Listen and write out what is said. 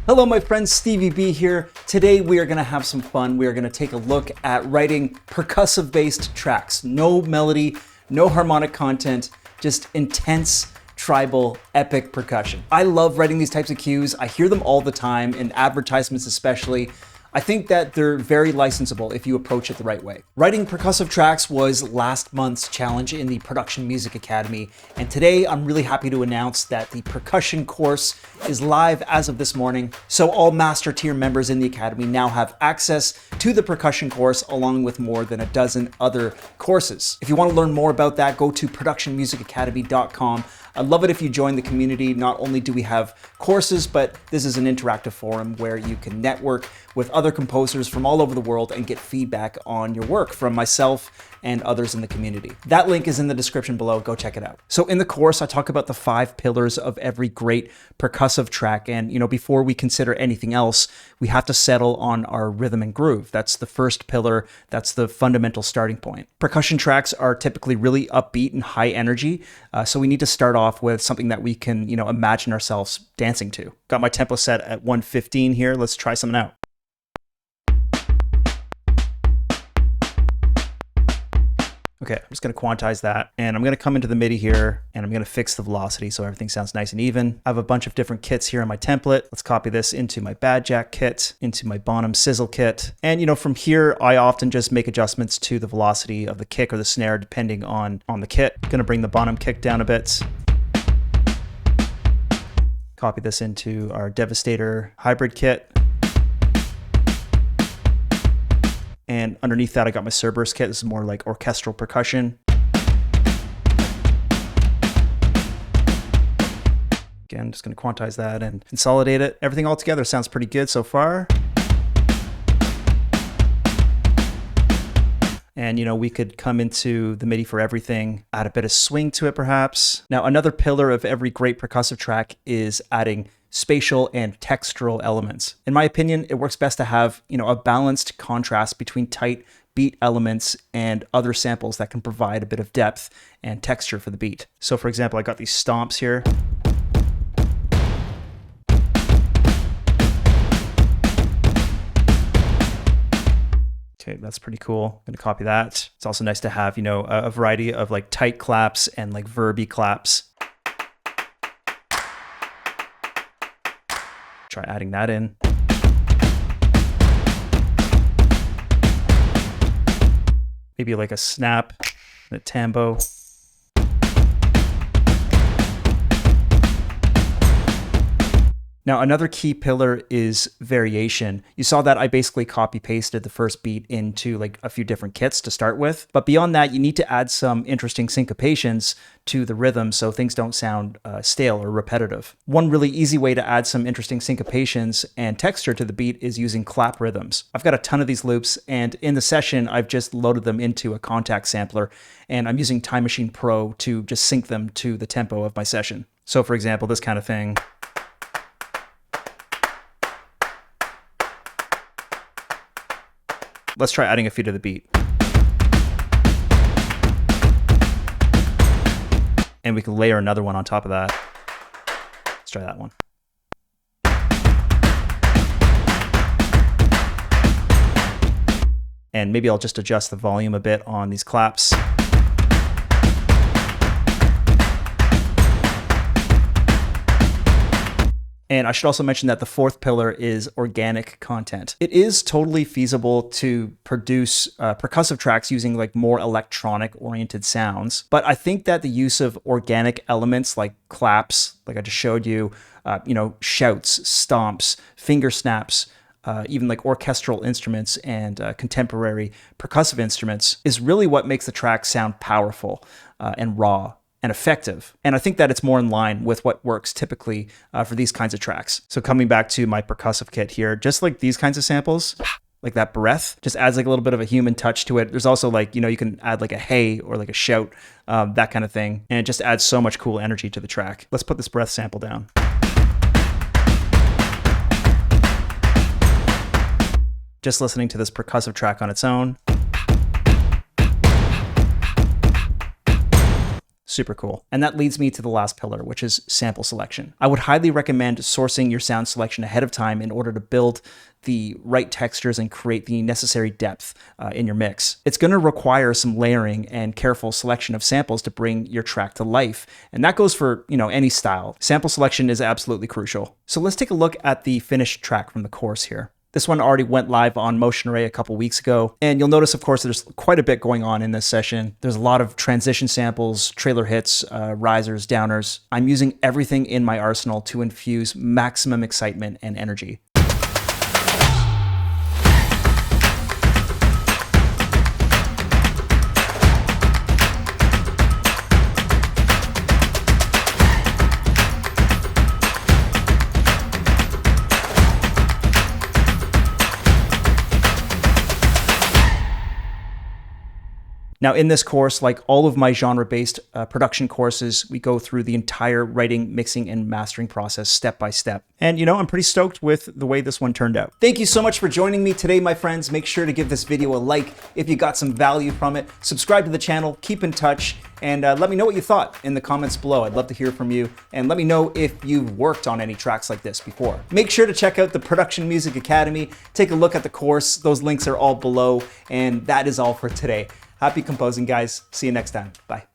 Hello my friends, Stevie B here. Today we are going to have some fun. We are going to take a look at writing percussive based tracks. No melody, no harmonic content, just intense, tribal, epic percussion. I love writing these types of cues. I hear them all the time, in advertisements especially. I think that they're very licensable if you approach it the right way. Writing percussive tracks was last month's challenge in the Production Music Academy, and today I'm really happy to announce that the percussion course is live as of this morning. So all master tier members in the academy now have access to the percussion course along with more than a dozen other courses. If you want to learn more about that, go to productionmusicacademy.com. I'd love it if you join the community. Not only do we have courses, but this is an interactive forum where you can network with other composers from all over the world and get feedback on your work from myself and others in the community. That link is in the description below. Go check it out. So in the course, I talk about the 5 pillars of every great percussive track. And before we consider anything else, we have to settle on our rhythm and groove. That's the first pillar. That's the fundamental starting point. Percussion tracks are typically really upbeat and high energy. So we need to start off with something that we can, imagine ourselves dancing to. Got my tempo set at 115 here. Let's try something out. Okay, I'm just going to quantize that, and I'm going to come into the MIDI here, and I'm going to fix the velocity so everything sounds nice and even. I have a bunch of different kits here in my template. Let's copy this into my Bad Jack kit, into my Bonham Sizzle kit. And from here, I often just make adjustments to the velocity of the kick or the snare depending on the kit. I'm going to bring the Bonham kick down a bit. Copy this into our Devastator hybrid kit. And underneath that, I got my Cerberus kit. This is more like orchestral percussion. Again, just going to quantize that and consolidate it. Everything all together sounds pretty good so far. And, we could come into the MIDI for everything, add a bit of swing to it perhaps. Now, another pillar of every great percussive track is adding spatial and textural elements. In my opinion, it works best to have, a balanced contrast between tight beat elements and other samples that can provide a bit of depth and texture for the beat. So for example, I got these stomps here. Okay, that's pretty cool. I'm gonna copy that. It's also nice to have, a variety of like tight claps and like verby claps. Try adding that in. Maybe like a snap and a tambo. Now, another key pillar is variation. You saw that I basically copy pasted the first beat into like a few different kits to start with. But beyond that, you need to add some interesting syncopations to the rhythm so things don't sound stale or repetitive. One really easy way to add some interesting syncopations and texture to the beat is using clap rhythms. I've got a ton of these loops, and in the session, I've just loaded them into a contact sampler, and I'm using Time Machine Pro to just sync them to the tempo of my session. So for example, this kind of thing. Let's try adding a few to the beat. And we can layer another one on top of that. Let's try that one. And maybe I'll just adjust the volume a bit on these claps. And I should also mention that the 4th pillar is organic content. It is totally feasible to produce percussive tracks using like more electronic oriented sounds. But I think that the use of organic elements like claps, like I just showed you, shouts, stomps, finger snaps, even like orchestral instruments and contemporary percussive instruments is really what makes the track sound powerful and raw and effective. And I think that it's more in line with what works typically for these kinds of tracks. So coming back to my percussive kit here, just like these kinds of samples, like that breath, just adds like a little bit of a human touch to it. There's also like, you can add like a hey or like a shout, that kind of thing. And it just adds so much cool energy to the track. Let's put this breath sample down. Just listening to this percussive track on its own. Super cool. And that leads me to the last pillar, which is sample selection. I would highly recommend sourcing your sound selection ahead of time in order to build the right textures and create the necessary depth in your mix. It's going to require some layering and careful selection of samples to bring your track to life. And that goes for, any style. Sample selection is absolutely crucial. So let's take a look at the finished track from the course here. This one already went live on Motion Array a couple weeks ago. And you'll notice, of course, there's quite a bit going on in this session. There's a lot of transition samples, trailer hits, risers, downers. I'm using everything in my arsenal to infuse maximum excitement and energy. Now, in this course, like all of my genre-based production courses, we go through the entire writing, mixing, and mastering process step by step. And I'm pretty stoked with the way this one turned out. Thank you so much for joining me today, my friends. Make sure to give this video a like if you got some value from it. Subscribe to the channel, keep in touch, and let me know what you thought in the comments below. I'd love to hear from you. And let me know if you've worked on any tracks like this before. Make sure to check out the Production Music Academy. Take a look at the course. Those links are all below. And that is all for today. Happy composing, guys. See you next time. Bye.